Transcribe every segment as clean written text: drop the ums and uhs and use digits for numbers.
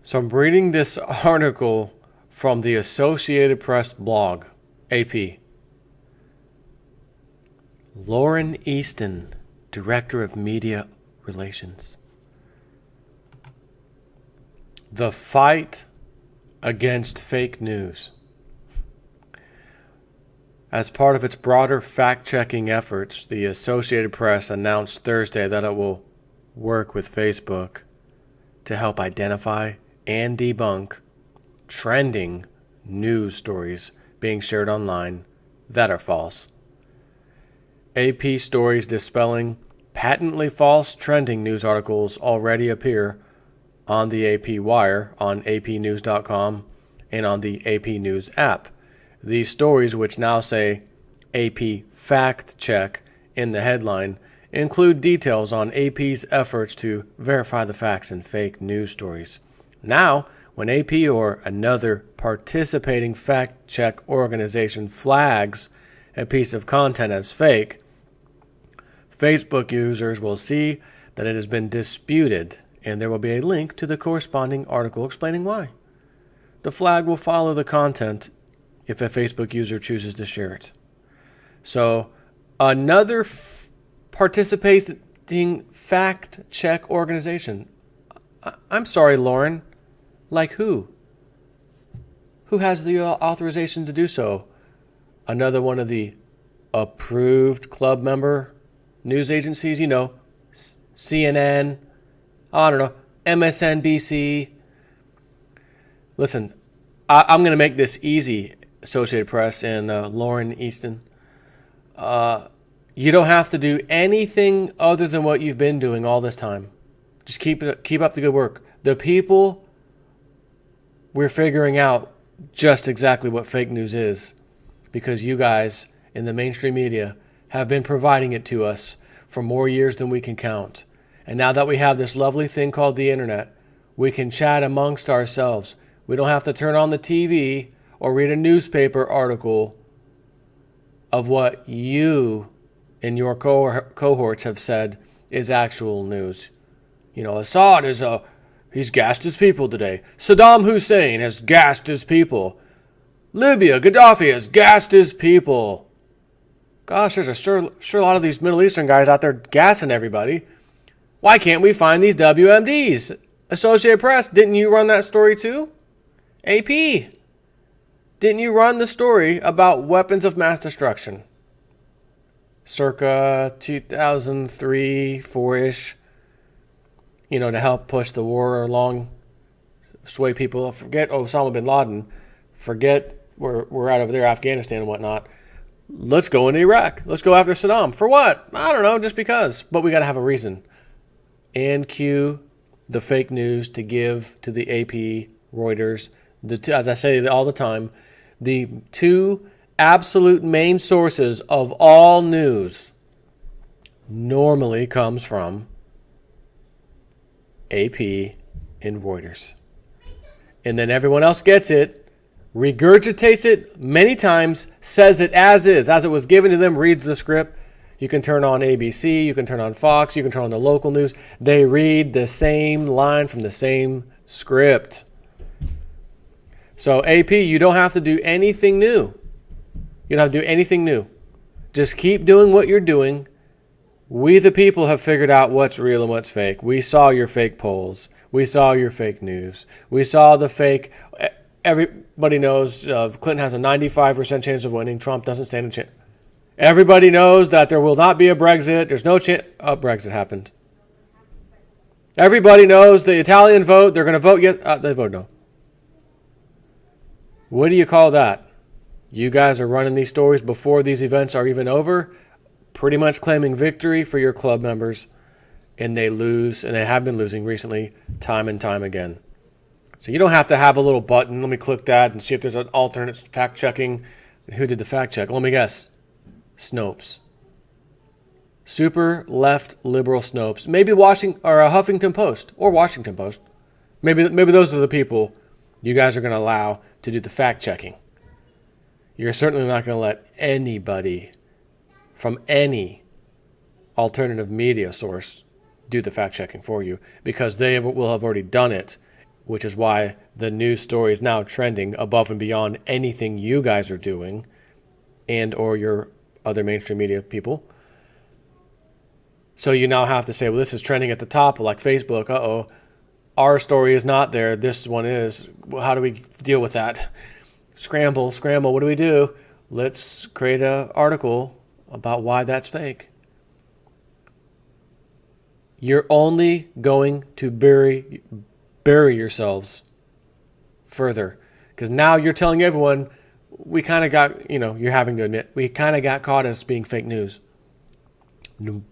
So I'm reading this article from the Associated Press blog, AP. Lauren Easton, Director of Media Relations. The fight against fake news. As part of its broader fact-checking efforts, the Associated Press announced Thursday that it will work with Facebook to help identify and debunk trending news stories being shared online that are false. AP stories dispelling patently false trending news articles already appear on the AP Wire, on apnews.com, and on the AP News app. These stories, which now say AP Fact Check in the headline, include details on AP's efforts to verify the facts in fake news stories. Now, when AP or another participating fact check organization flags a piece of content as fake, Facebook users will see that it has been disputed, and there will be a link to the corresponding article explaining why. The flag will follow the content if a Facebook user chooses to share it. So, another participating fact check organization. I'm sorry, Lauren. Like who? Who has the authorization to do so? Another one of the approved club member news agencies, CNN, I don't know, MSNBC. Listen, I'm going to make this easy, Associated Press and Lauren Easton. You don't have to do anything other than what you've been doing all this time. Just keep up the good work. The people, we're figuring out just exactly what fake news is because you guys in the mainstream media have been providing it to us for more years than we can count. And now that we have this lovely thing called the internet, we can chat amongst ourselves. We don't have to turn on the TV or read a newspaper article of what you and your cohorts have said is actual news. Assad he's gassed his people today. Saddam Hussein has gassed his people. Libya, Gaddafi has gassed his people. Gosh, there's sure a lot of these Middle Eastern guys out there gassing everybody. Why can't we find these WMDs? Associated Press, didn't you run that story too? AP, didn't you run the story about weapons of mass destruction? Circa 2003, 4-ish, to help push the war along, sway people. Forget Osama bin Laden. Forget we're out over there, Afghanistan and whatnot. Let's go into Iraq. Let's go after Saddam. For what? I don't know, just because. But we got to have a reason. And cue the fake news to give to the AP, Reuters, as I say all the time, the two absolute main sources of all news normally comes from AP and Reuters. And then everyone else gets it, regurgitates it many times, says it as is, as it was given to them, reads the script. You can turn on ABC, you can turn on Fox, you can turn on the local news. They read the same line from the same script. So AP, you don't have to do anything new. You don't have to do anything new. Just keep doing what you're doing. We, the people, have figured out what's real and what's fake. We saw your fake polls. We saw your fake news. We saw the fake. Everybody knows Clinton has a 95% chance of winning. Trump doesn't stand a chance. Everybody knows that there will not be a Brexit. There's no chance. Brexit happened. Everybody knows the Italian vote. They're going to vote yes. They vote no. What do you call that? You guys are running these stories before these events are even over, pretty much claiming victory for your club members, and they lose, and they have been losing recently, time and time again. So you don't have to have a little button. Let me click that and see if there's an alternate fact-checking. Who did the fact-check? Let me guess. Snopes. Super left liberal Snopes. Maybe Huffington Post or Washington Post. Maybe those are the people you guys are going to allow to do the fact-checking. You're certainly not going to let anybody from any alternative media source do the fact-checking for you because they will have already done it which is why the news story is now trending above and beyond anything you guys are doing and or your other mainstream media people. So you now have to say, well, this is trending at the top, like Facebook. Uh-oh, our story is not there. This one is. Well, how do we deal with that? Scramble. What do we do? Let's create an article about why that's fake. You're only going to bury yourselves further. Because now you're telling everyone, we kind of got, you're having to admit, we kind of got caught as being fake news.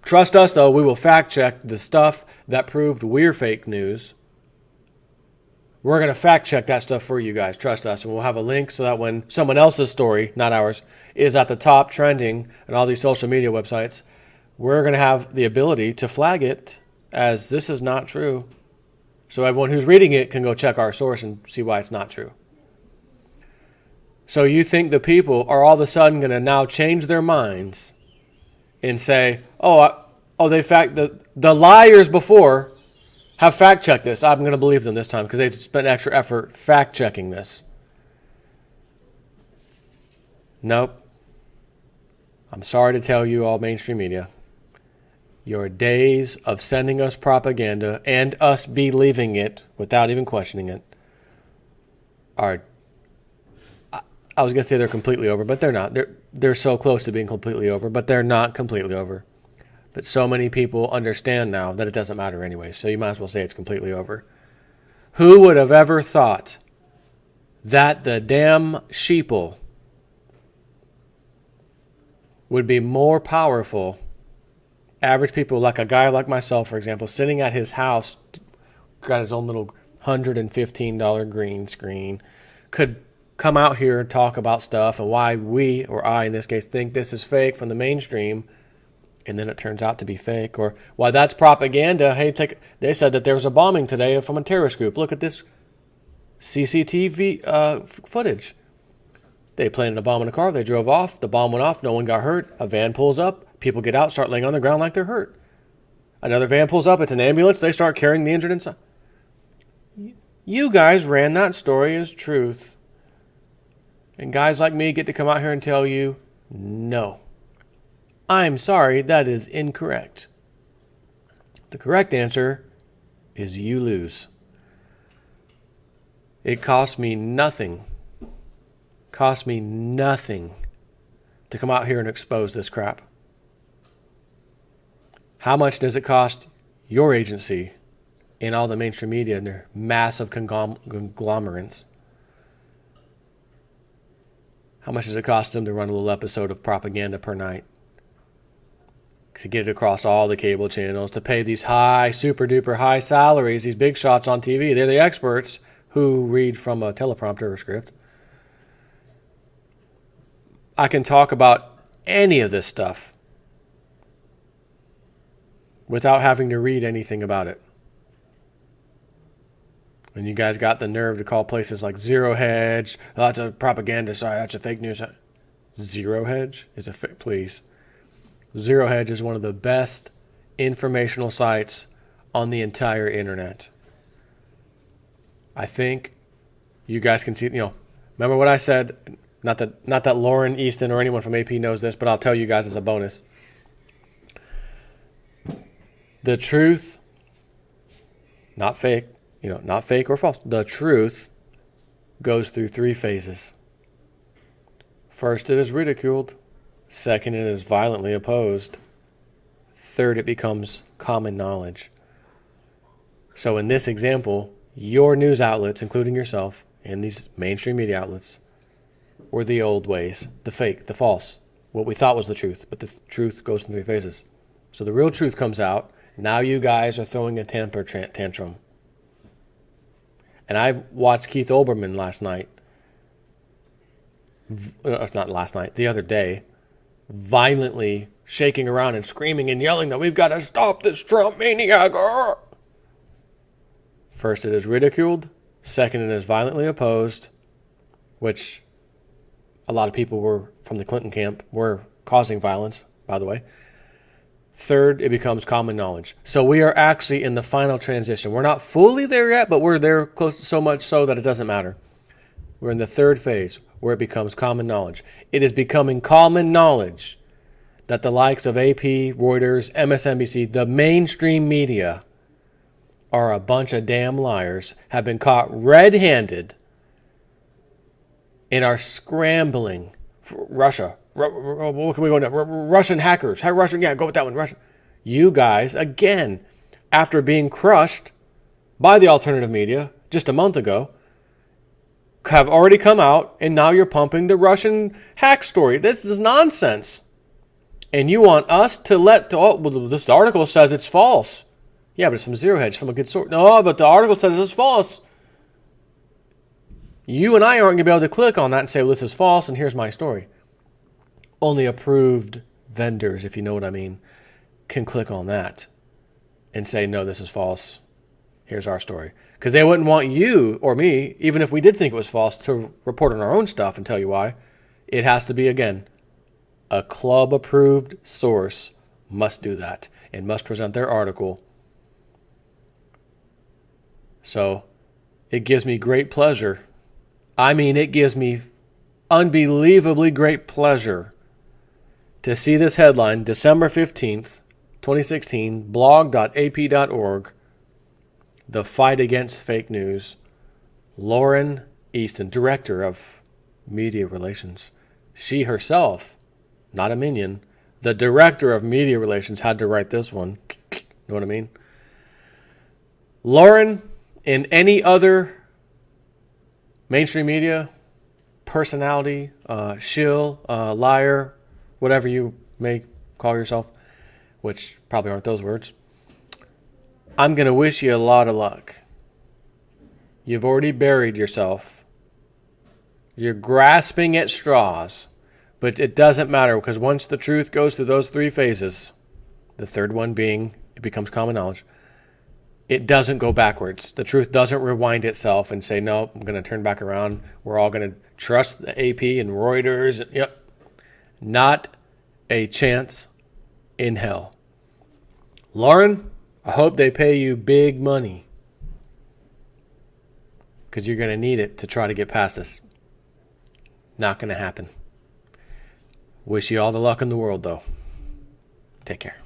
Trust us, though, we will fact check the stuff that proved we're fake news. We're going to fact check that stuff for you guys. Trust us. And we'll have a link so that when someone else's story, not ours, is at the top trending on all these social media websites, we're going to have the ability to flag it as this is not true. So everyone who's reading it can go check our source and see why it's not true. So you think the people are all of a sudden going to now change their minds and say, the liars before have fact-checked this. I'm going to believe them this time because they spent extra effort fact-checking this. Nope. I'm sorry to tell you all mainstream media. Your days of sending us propaganda and us believing it without even questioning it are, I was going to say they're completely over, but they're not. They're so close to being completely over, but they're not completely over. But so many people understand now that it doesn't matter anyway, so you might as well say it's completely over. Who would have ever thought that the damn sheeple would be more powerful? Average people, like a guy like myself, for example, sitting at his house, got his own little $115 green screen, could come out here and talk about stuff and why we, or I in this case, think this is fake from the mainstream, and then it turns out to be fake. Or why that's propaganda. Hey, they said that there was a bombing today from a terrorist group. Look at this CCTV footage. They planted a bomb in a car. They drove off. The bomb went off. No one got hurt. A van pulls up. People get out, start laying on the ground like they're hurt. Another van pulls up. It's an ambulance. They start carrying the injured inside. You guys ran that story as truth. And guys like me get to come out here and tell you, no. I'm sorry, that is incorrect. The correct answer is you lose. It cost me nothing. To come out here and expose this crap. How much does it cost your agency and all the mainstream media and their massive conglomerates? How much does it cost them to run a little episode of propaganda per night? To get it across all the cable channels, to pay these high, super duper high salaries, these big shots on TV. They're the experts who read from a teleprompter or script. I can talk about any of this stuff without having to read anything about it. And you guys got the nerve to call places like Zero Hedge, oh, that's a propaganda site, that's a fake news site. Zero Hedge is a fake, please. Zero Hedge is one of the best informational sites on the entire internet. I think you guys can see, remember what I said? Not that Lauren Easton or anyone from AP knows this, but I'll tell you guys as a bonus. The truth, not fake or false. The truth goes through 3 phases. First, it is ridiculed. Second, it is violently opposed. Third, it becomes common knowledge. So in this example, your news outlets, including yourself, and these mainstream media outlets, were the old ways, the fake, the false, what we thought was the truth, but the truth goes in 3 phases. So the real truth comes out. Now you guys are throwing a temper tantrum. And I watched Keith Olbermann last night. Not last night, the other day. Violently shaking around and screaming and yelling that we've got to stop this Trump maniac. First, it is ridiculed. Second, it is violently opposed, which a lot of people were from the Clinton camp were causing violence, by the way. Third, it becomes common knowledge. So we are actually in the final transition. We're not fully there yet, but we're there close, so much so that it doesn't matter. We're in the third phase where it becomes common knowledge. It is becoming common knowledge that the likes of AP, Reuters, MSNBC, the mainstream media are a bunch of damn liars, have been caught red-handed, and are scrambling for Russia. What can we go now? Russian hackers. Russian, yeah, go with that one. Russian. You guys, again, after being crushed by the alternative media just a month ago, have already come out, and now you're pumping the Russian hack story. This is nonsense. And you want us to this article says it's false. Yeah, but it's from Zero Hedge, from a good source. No, but the article says it's false. You and I aren't going to be able to click on that and say, well, this is false, and here's my story. Only approved vendors, if you know what I mean, can click on that and say, no, this is false. Here's our story. Because they wouldn't want you or me, even if we did think it was false, to report on our own stuff and tell you why. It has to be, again, a club-approved source must do that and must present their article. So it gives me great pleasure. I mean, it gives me unbelievably great pleasure to see this headline, December 15th, 2016, blog.ap.org, The Fight Against Fake News. Lauren Easton, Director of Media Relations. She herself, not a minion, the Director of Media Relations had to write this one. Know what I mean? Lauren and any other mainstream media personality, shill, liar, whatever you may call yourself, which probably aren't those words, I'm going to wish you a lot of luck. You've already buried yourself. You're grasping at straws, but it doesn't matter, because once the truth goes through those three phases, the third one being it becomes common knowledge, it doesn't go backwards. The truth doesn't rewind itself and say, no, I'm going to turn back around. We're all going to trust the AP and Reuters. Yep. Not a chance in hell. Lauren, I hope they pay you big money, because you're going to need it to try to get past this. Not going to happen. Wish you all the luck in the world, though. Take care.